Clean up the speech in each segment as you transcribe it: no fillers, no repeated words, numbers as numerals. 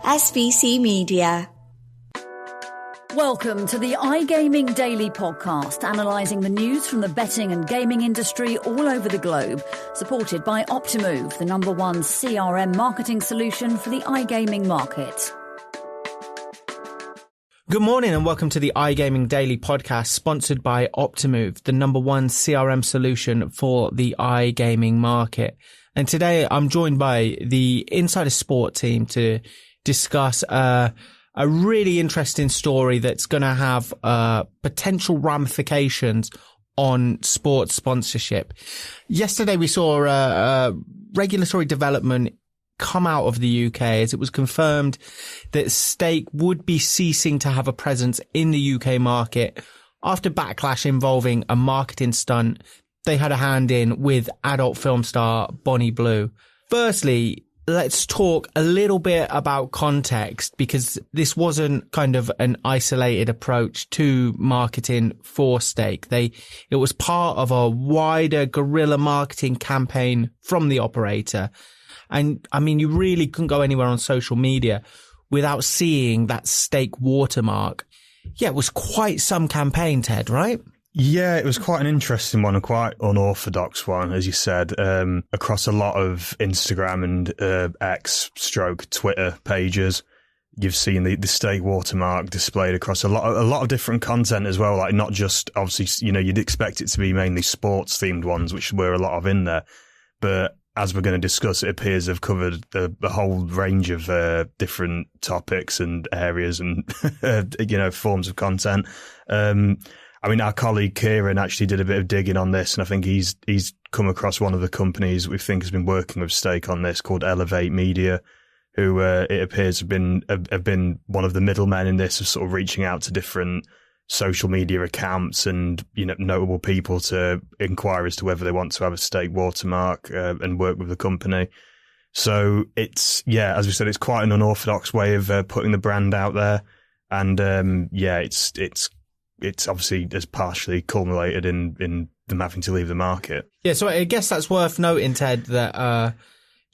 SVC Media. Welcome to the iGaming Daily Podcast, analysing the news from the betting and gaming industry all over the globe, supported by Optimove, the #1 CRM marketing solution for the iGaming market. Good morning and welcome to the iGaming Daily Podcast, sponsored by Optimove, the #1 CRM solution for the iGaming market. And today I'm joined by the Insider Sport team to discuss a really interesting story that's going to have potential ramifications on sports sponsorship. Yesterday we saw a regulatory development come out of the UK as it was confirmed that Stake would be ceasing to have a presence in the UK market after backlash involving a marketing stunt they had a hand in with adult film star Bonnie Blue. Firstly, let's talk a little bit about context, because this wasn't kind of an isolated approach to marketing for Stake. It was part of a wider guerrilla marketing campaign from the operator. And I mean, you really couldn't go anywhere on social media without seeing that Stake watermark. Yeah, it was quite some campaign, Ted, right? Yeah, it was quite an interesting one, a quite unorthodox one, as you said, across a lot of Instagram and X/Twitter pages. You've seen the Stake watermark displayed across a lot of different content as well. Like, not just, obviously, you know, you'd expect it to be mainly sports themed ones, which were a lot of in there. But as we're going to discuss, it appears they've covered a whole range of different topics and areas and forms of content. I mean, our colleague Kieran actually did a bit of digging on this, and I think he's come across one of the companies we think has been working with Stake on this, called Elevate Media, who it appears have been one of the middlemen in this, of sort of reaching out to different social media accounts and, you know, notable people to inquire as to whether they want to have a Stake watermark and work with the company. So it's, yeah, as we said, it's quite an unorthodox way of putting the brand out there, and it's obviously has partially culminated in them having to leave the market. Yeah, so I guess that's worth noting, Ted, that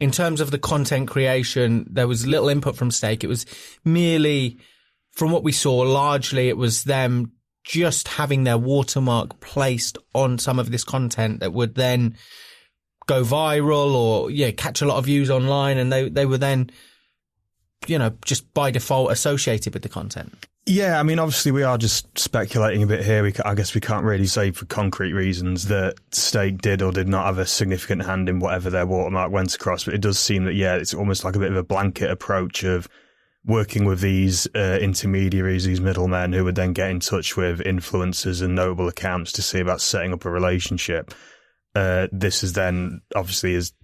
in terms of the content creation, there was little input from Stake. It was merely, from what we saw, largely it was them just having their watermark placed on some of this content that would then go viral or, yeah, catch a lot of views online, and they were then, you know, just by default associated with the content. Yeah, I mean, obviously we are just speculating a bit here. I guess we can't really say for concrete reasons that Stake did or did not have a significant hand in whatever their watermark went across. But it does seem that, yeah, it's almost like a bit of a blanket approach of working with these intermediaries, these middlemen, who would then get in touch with influencers and notable accounts to see about setting up a relationship. This is then obviously has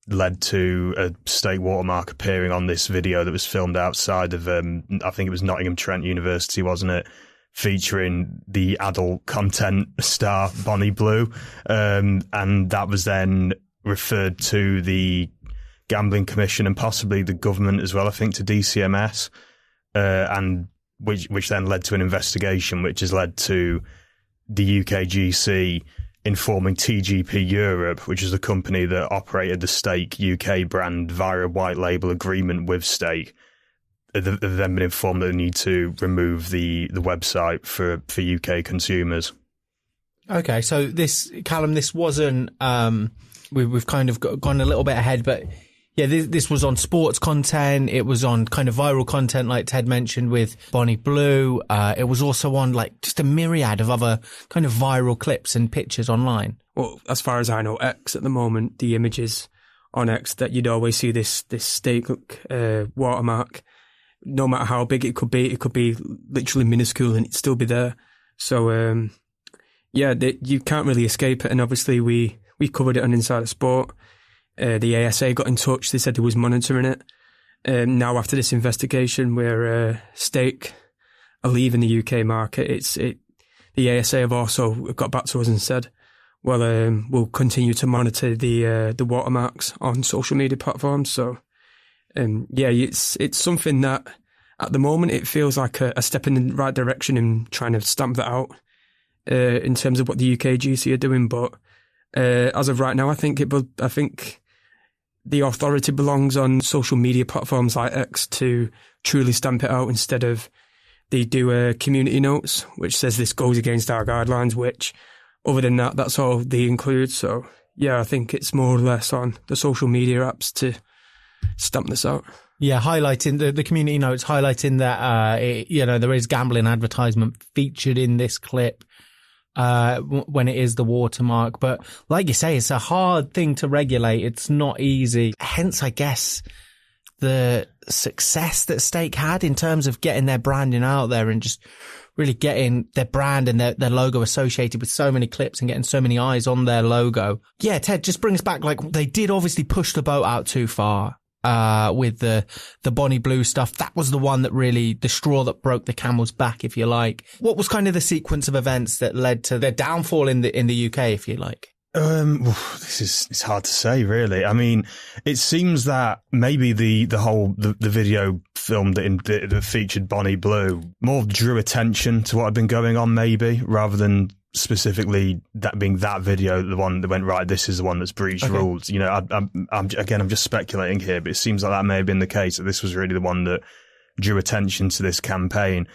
led to a Stake watermark appearing on this video that was filmed outside of, I think it was Nottingham Trent University, wasn't it? Featuring the adult content star Bonnie Blue. And that was then referred to the Gambling Commission and possibly the government as well, I think, to DCMS, and which then led to an investigation, which has led to the UKGC informing TGP Europe, which is the company that operated the Stake UK brand via a white label agreement with Stake. They've then been informed that they need to remove the website for UK consumers. Okay, so this, Callum, this wasn't, we've kind of gone a little bit ahead, but yeah, this was on sports content. It was on kind of viral content, like Ted mentioned, with Bonnie Blue. It was also on like just a myriad of other kind of viral clips and pictures online. Well, as far as I know, X at the moment, the images on X that you'd always see this Stake watermark, no matter how big it could be literally minuscule and it'd still be there. So, you can't really escape it. And obviously we covered it on Insider Sport. The ASA got in touch. They said they was monitoring it. Now, after this investigation, where Stake are leaving the UK market, the ASA have also got back to us and said, well, we'll continue to monitor the watermarks on social media platforms. So, it's something that at the moment it feels like a step in the right direction in trying to stamp that out in terms of what the UKGC are doing. But as of right now, I think the authority belongs on social media platforms like X to truly stamp it out, instead of they do community notes, which says this goes against our guidelines, which other than that, that's all they include. So yeah, I think it's more or less on the social media apps to stamp this out. Yeah, highlighting the community notes, highlighting that, there is gambling advertisement featured in this clip when it is the watermark. But like you say, it's a hard thing to regulate. It's not easy. Hence, I guess, the success that Stake had in terms of getting their branding out there and just really getting their brand and their logo associated with so many clips and getting so many eyes on their logo. Yeah, Ted, just brings back, like, they did obviously push the boat out too far. With the Bonnie Blue stuff. That was the one that really, the straw that broke the camel's back, if you like. What was kind of the sequence of events that led to their downfall in the UK, if you like? It's hard to say, really. I mean, it seems that maybe the video film that featured Bonnie Blue more drew attention to what had been going on, maybe, rather than specifically that being that video, the one that went, right, this is the one that's breached rules. You know, I'm just speculating here, but it seems like that may have been the case, that this was really the one that drew attention to this campaign.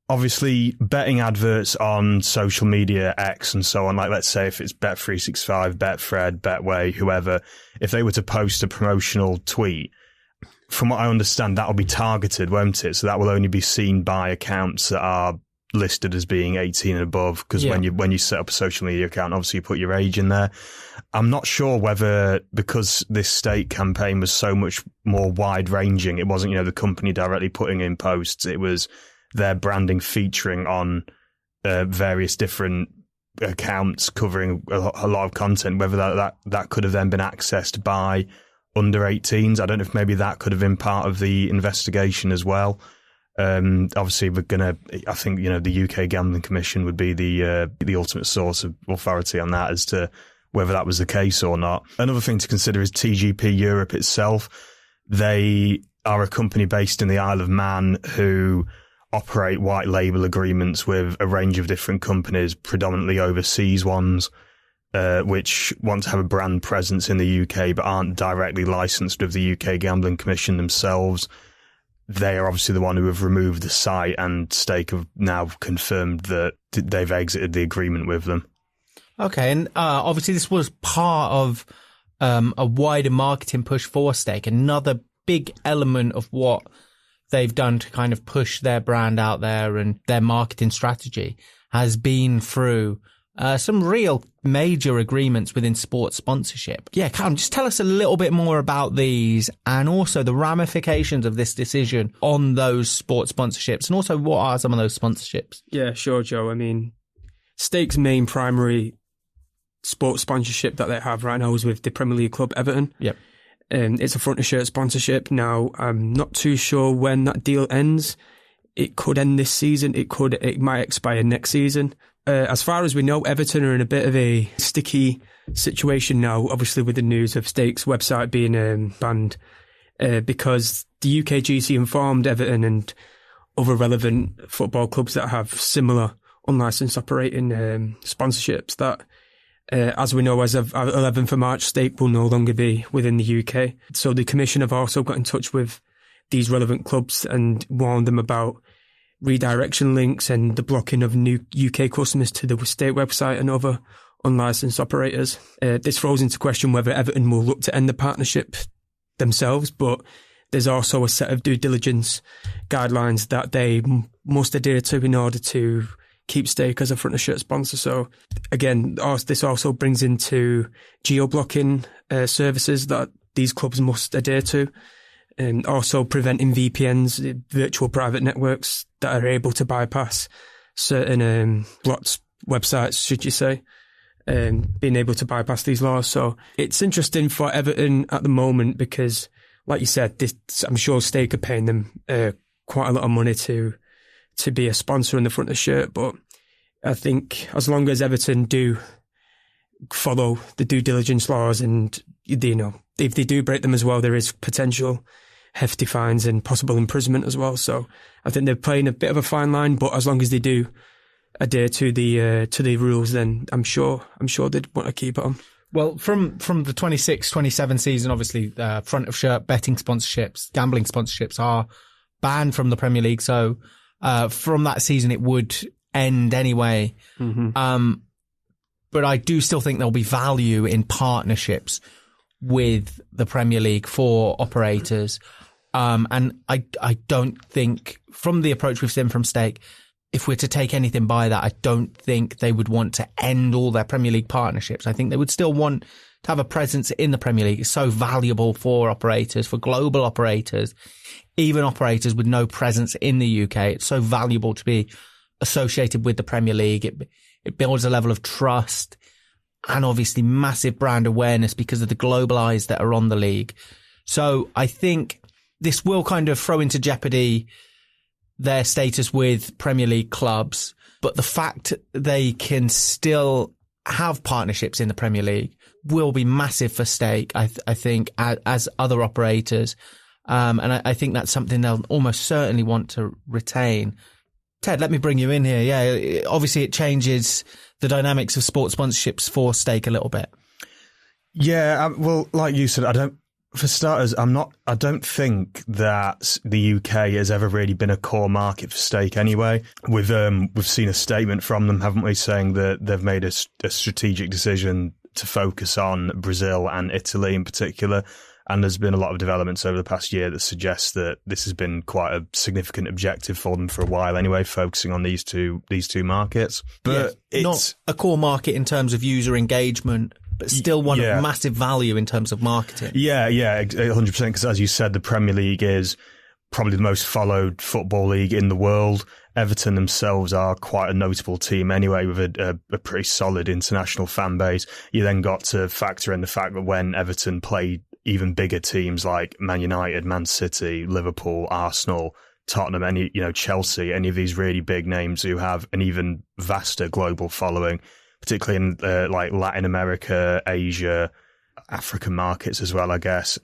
Obviously, betting adverts on social media, X and so on, like let's say if it's Bet365, Betfred, Betway, whoever, if they were to post a promotional tweet, from what I understand, that'll be targeted, won't it? So that will only be seen by accounts that are listed as being 18 and above, because when you set up a social media account, obviously you put your age in there. I'm not sure whether, because this Stake campaign was so much more wide ranging, it wasn't, the company directly putting in posts, it was their branding featuring on various different accounts covering a lot of content, whether that could have then been accessed by under 18s. I don't know if maybe that could have been part of the investigation as well. Obviously, I think, the UK Gambling Commission would be the ultimate source of authority on that as to whether that was the case or not. Another thing to consider is TGP Europe itself. They are a company based in the Isle of Man who operate white label agreements with a range of different companies, predominantly overseas ones, which want to have a brand presence in the UK but aren't directly licensed with the UK Gambling Commission themselves. They are obviously the one who have removed the site, and Stake have now confirmed that they've exited the agreement with them. Okay, and obviously this was part of a wider marketing push for Stake. Another big element of what they've done to kind of push their brand out there and their marketing strategy has been through some real major agreements within sports sponsorship. Yeah, Callum, just tell us a little bit more about these and also the ramifications of this decision on those sports sponsorships, and also what are some of those sponsorships? Yeah, sure, Joe. I mean, Stake's main primary sports sponsorship that they have right now is with the Premier League club Everton. Yep. It's a front-of-shirt sponsorship. Now, I'm not too sure when that deal ends. It could end this season. It might expire next season. As far as we know, Everton are in a bit of a sticky situation now, obviously with the news of Stake's website being banned, because the UKGC informed Everton and other relevant football clubs that have similar unlicensed operating sponsorships that, as we know, as of 11th of March, Stake will no longer be within the UK. So the Commission have also got in touch with these relevant clubs and warned them about redirection links and the blocking of new UK customers to the Stake website and other unlicensed operators. This throws into question whether Everton will look to end the partnership themselves, but there's also a set of due diligence guidelines that they must adhere to in order to keep Stake as a front-of-shirt sponsor. So again, this also brings into geo-blocking services that these clubs must adhere to, and also preventing VPNs, virtual private networks, that are able to bypass certain blocked websites, should you say, being able to bypass these laws. So it's interesting for Everton at the moment because, like you said, I'm sure Stake are paying them quite a lot of money to be a sponsor in the front of the shirt. But I think as long as Everton do follow the due diligence laws and, if they do break them as well, there is potential hefty fines and possible imprisonment as well. So I think they're playing a bit of a fine line, but as long as they do adhere to the rules, then I'm sure they'd want to keep it on. Well, from the 26-27 season, obviously, front of shirt betting sponsorships, gambling sponsorships are banned from the Premier League. So, from that season, it would end anyway. Mm-hmm. But I do still think there'll be value in partnerships with the Premier League for operators. And I don't think, from the approach we've seen from Stake, if we're to take anything by that, I don't think they would want to end all their Premier League partnerships. I think they would still want to have a presence in the Premier League. It's so valuable for operators, for global operators, even operators with no presence in the UK. It's so valuable to be associated with the Premier League. It builds a level of trust and obviously massive brand awareness because of the global eyes that are on the league. So I think this will kind of throw into jeopardy their status with Premier League clubs, but the fact they can still have partnerships in the Premier League will be massive for Stake, I think, as other operators. And I think that's something they'll almost certainly want to retain. Ted, let me bring you in here. Yeah, obviously it changes the dynamics of sports sponsorships for Stake a little bit. Yeah, well, like you said, for starters, I don't think that the UK has ever really been a core market for Stake anyway. We've seen a statement from them, haven't we, saying that they've made a strategic decision to focus on Brazil and Italy in particular. And there's been a lot of developments over the past year that suggest that this has been quite a significant objective for them for a while anyway, focusing on these two markets. But it's not a core market in terms of user engagement, but still one of massive value in terms of marketing. Yeah, 100%. Because as you said, the Premier League is probably the most followed football league in the world. Everton themselves are quite a notable team anyway, with a pretty solid international fan base. You then got to factor in the fact that when Everton played even bigger teams like Man United, Man City, Liverpool, Arsenal, Tottenham, Chelsea, any of these really big names who have an even vaster global following, particularly in like Latin America, Asia, African markets as well, I guess.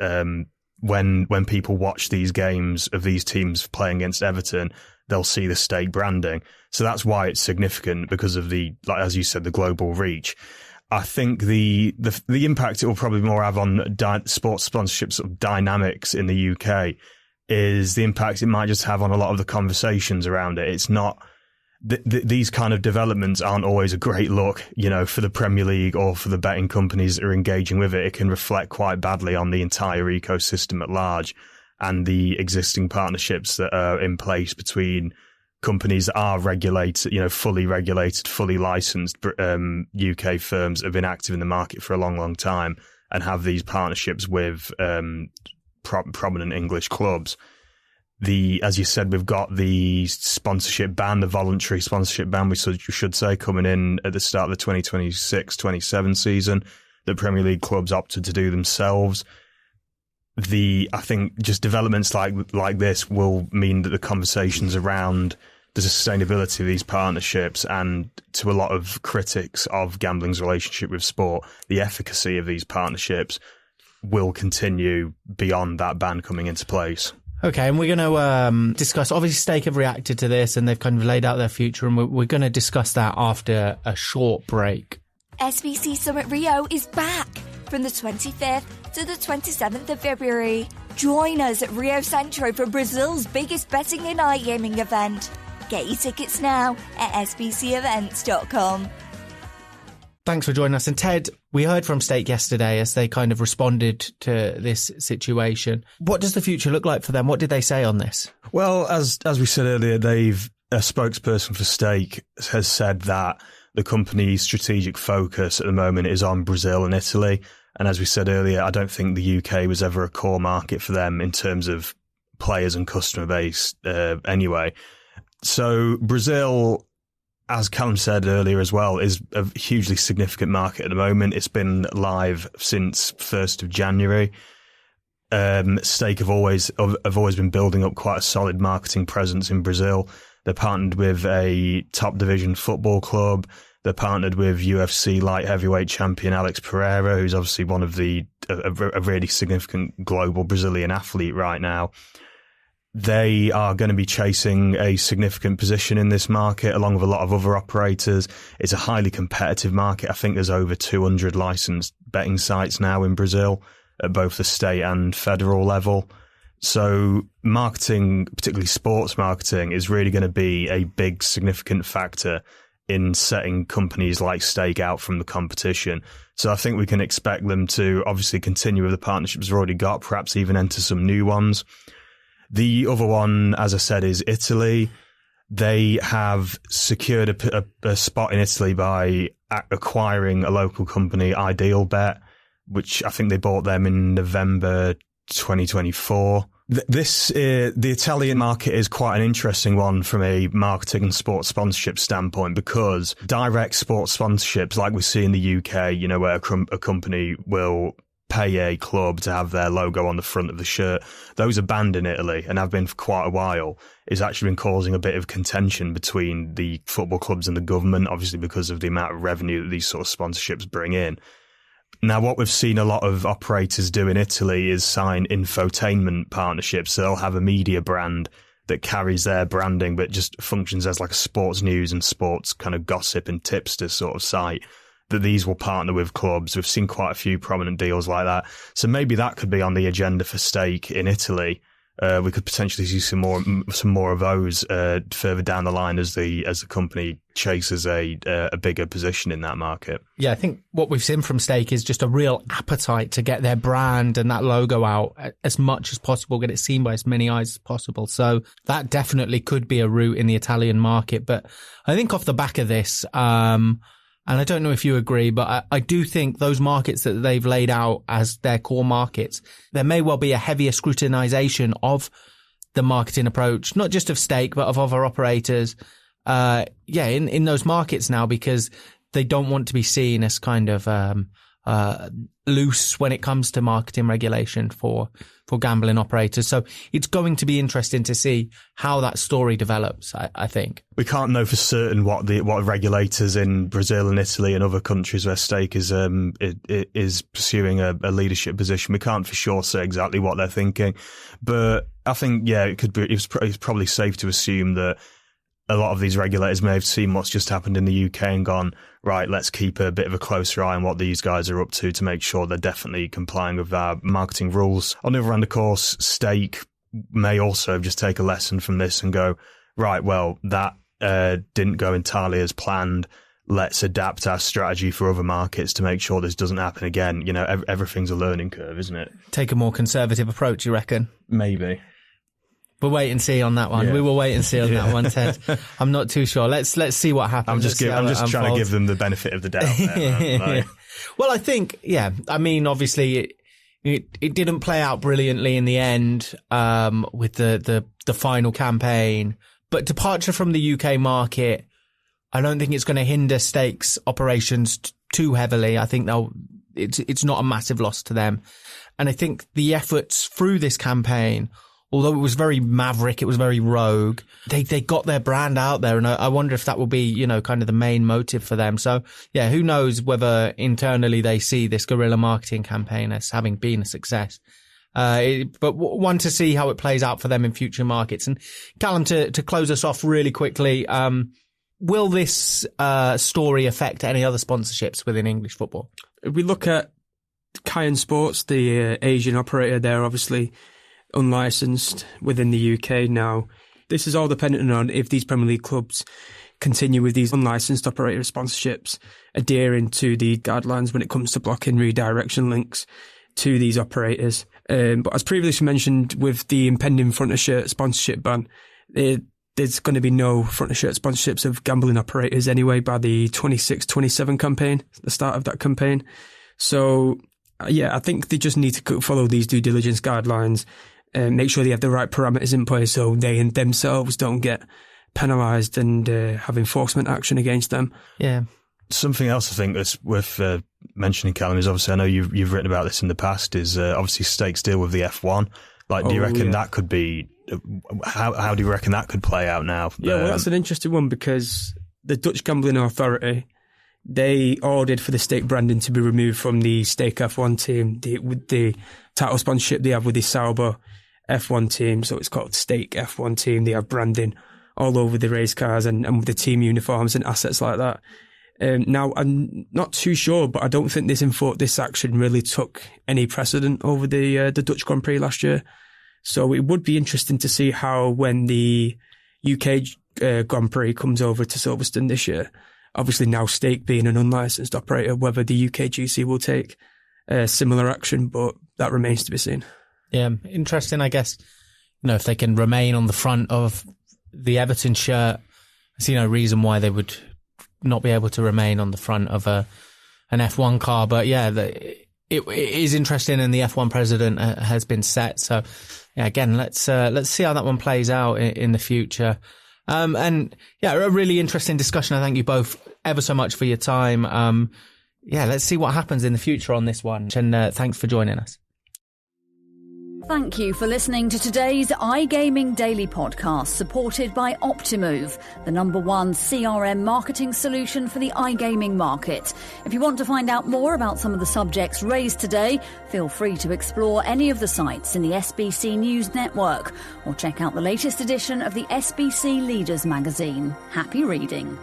When people watch these games of these teams playing against Everton, they'll see the Stake branding. So that's why it's significant, because of the, like as you said, the global reach. I think the impact it will probably more have on sports sponsorship sort of dynamics in the UK is the impact it might just have on a lot of the conversations around it. It's not these kind of developments aren't always a great look, for the Premier League or for the betting companies that are engaging with it. It can reflect quite badly on the entire ecosystem at large and the existing partnerships that are in place between companies that are regulated, fully regulated, fully licensed UK firms that have been active in the market for a long, long time and have these partnerships with prominent English clubs. As you said, we've got the sponsorship ban, the voluntary sponsorship ban, we should say, coming in at the start of the 2026-27 season that Premier League clubs opted to do themselves. I think just developments like this will mean that the conversations around the sustainability of these partnerships, and to a lot of critics of gambling's relationship with sport, the efficacy of these partnerships will continue beyond that ban coming into place. Okay, and we're going to discuss, obviously Stake have reacted to this and they've kind of laid out their future, and we're going to discuss that after a short break. SBC Summit Rio is back from the 25th to the 27th of February. Join us at Rio Centro for Brazil's biggest betting and iGaming event. Get your tickets now at sbcevents.com. Thanks for joining us. And Ted, we heard from Stake yesterday as they kind of responded to this situation. What does the future look like for them? What did they say on this? Well, as we said earlier, a spokesperson for Stake has said that the company's strategic focus at the moment is on Brazil and Italy. And as we said earlier, I don't think the UK was ever a core market for them in terms of players and customer base anyway. So Brazil, as Callum said earlier as well, is a hugely significant market at the moment. It's been live since 1st of January. Stake have always been building up quite a solid marketing presence in Brazil. They're partnered with a top division football club. They're partnered with UFC light heavyweight champion Alex Pereira, who's obviously one of a really significant global Brazilian athlete right now. They are going to be chasing a significant position in this market along with a lot of other operators. It's a highly competitive market. I think there's over 200 licensed betting sites now in Brazil at both the state and federal level. So marketing, particularly sports marketing, is really going to be a big significant factor in setting companies like Stake out from the competition. So I think we can expect them to obviously continue with the partnerships they've already got, perhaps even enter some new ones. The other one, as I said, is Italy. They have secured a spot in Italy by acquiring a local company, Idealbet, which I think they bought them in November 2024. The Italian market is quite an interesting one from a marketing and sports sponsorship standpoint, because direct sports sponsorships, like we see in the UK, you know, where a company will pay a club to have their logo on the front of the shirt, those are banned in Italy and have been for quite a while. It's actually been causing a bit of contention between the football clubs and the government, obviously because of the amount of revenue that these sort of sponsorships bring in. Now, what we've seen a lot of operators do in Italy is sign infotainment partnerships. So they'll have a media brand that carries their branding, but just functions as like a sports news and sports kind of gossip and tipster sort of site, that these will partner with clubs. We've seen quite a few prominent deals like that. So maybe that could be on the agenda for Stake in Italy. We could potentially see some more of those further down the line as the company chases a bigger position in that market. Yeah, I think what we've seen from Stake is just a real appetite to get their brand and that logo out as much as possible, get it seen by as many eyes as possible. So that definitely could be a route in the Italian market. But I think off the back of this, and I don't know if you agree, but I do think those markets that they've laid out as their core markets, there may well be a heavier scrutinization of the marketing approach, not just of Stake, but of other operators, in those markets now, because they don't want to be seen as kind of loose when it comes to marketing regulation for gambling operators. So it's going to be interesting to see how that story develops, I think. We can't know for certain what regulators in Brazil and Italy and other countries where Stake is pursuing a leadership position. We can't for sure say exactly what they're thinking. But I think, it could be, it's probably safe to assume that a lot of these regulators may have seen what's just happened in the UK and gone, right, let's keep a bit of a closer eye on what these guys are up to make sure they're definitely complying with our marketing rules. On the other hand, of course, Stake may also just take a lesson from this and go, right, well, that didn't go entirely as planned. Let's adapt our strategy for other markets to make sure this doesn't happen again. You know, everything's a learning curve, isn't it? Take a more conservative approach, you reckon? Maybe. We'll wait and see on that one. Yeah. We will wait and see on that one, Ted. I'm not too sure. Let's see what happens. I'm just trying to give them the benefit of the doubt there, Well, I think, I mean, obviously it didn't play out brilliantly in the end, with the final campaign, but departure from the UK market, I don't think it's going to hinder Stake's operations too heavily. I think it's not a massive loss to them. And I think the efforts through this campaign, although it was very maverick, it was very rogue, they got their brand out there. And I wonder if that will be, you know, kind of the main motive for them. So, who knows whether internally they see this guerrilla marketing campaign as having been a success. But one to see how it plays out for them in future markets. And Callum, to close us off really quickly, will this story affect any other sponsorships within English football? If we look at Callum Sports, the Asian operator, they're obviously unlicensed within the UK now. This is all dependent on if these Premier League clubs continue with these unlicensed operator sponsorships, adhering to the guidelines when it comes to blocking redirection links to these operators. But as previously mentioned, with the impending front of shirt sponsorship ban, there's going to be no front of shirt sponsorships of gambling operators anyway by the 26-27 campaign, the start of that campaign. So, I think they just need to follow these due diligence guidelines and make sure they have the right parameters in place so they and themselves don't get penalised and have enforcement action against them. Yeah. Something else I think that's worth mentioning, Callum, is obviously, I know you've written about this in the past, is obviously Stake's deal with the F1. Do you reckon that could be, how do you reckon that could play out now? Yeah, well, that's an interesting one because the Dutch Gambling Authority, they ordered for the Stake branding to be removed from the Stake F1 team, with the title sponsorship they have with the Sauber F1 team, so it's called Stake F1 Team. They have branding all over the race cars and with the team uniforms and assets like that. Now, I'm not too sure, but I don't think this action really took any precedent over the Dutch Grand Prix last year. So it would be interesting to see how, when the UK Grand Prix comes over to Silverstone this year, obviously now Stake being an unlicensed operator, whether the UK GC will take similar action, but that remains to be seen. Yeah, interesting, I guess. If they can remain on the front of the Everton shirt, I see no reason why they would not be able to remain on the front of an F1 car. But yeah, it is interesting, and the F1 president has been set. So yeah, again, let's see how that one plays out in the future. And yeah, a really interesting discussion. I thank you both ever so much for your time. Yeah, let's see what happens in the future on this one. And thanks for joining us. Thank you for listening to today's iGaming Daily podcast, supported by Optimove, the #1 CRM marketing solution for the iGaming market. If you want to find out more about some of the subjects raised today, feel free to explore any of the sites in the SBC News network or check out the latest edition of the SBC Leaders magazine. Happy reading.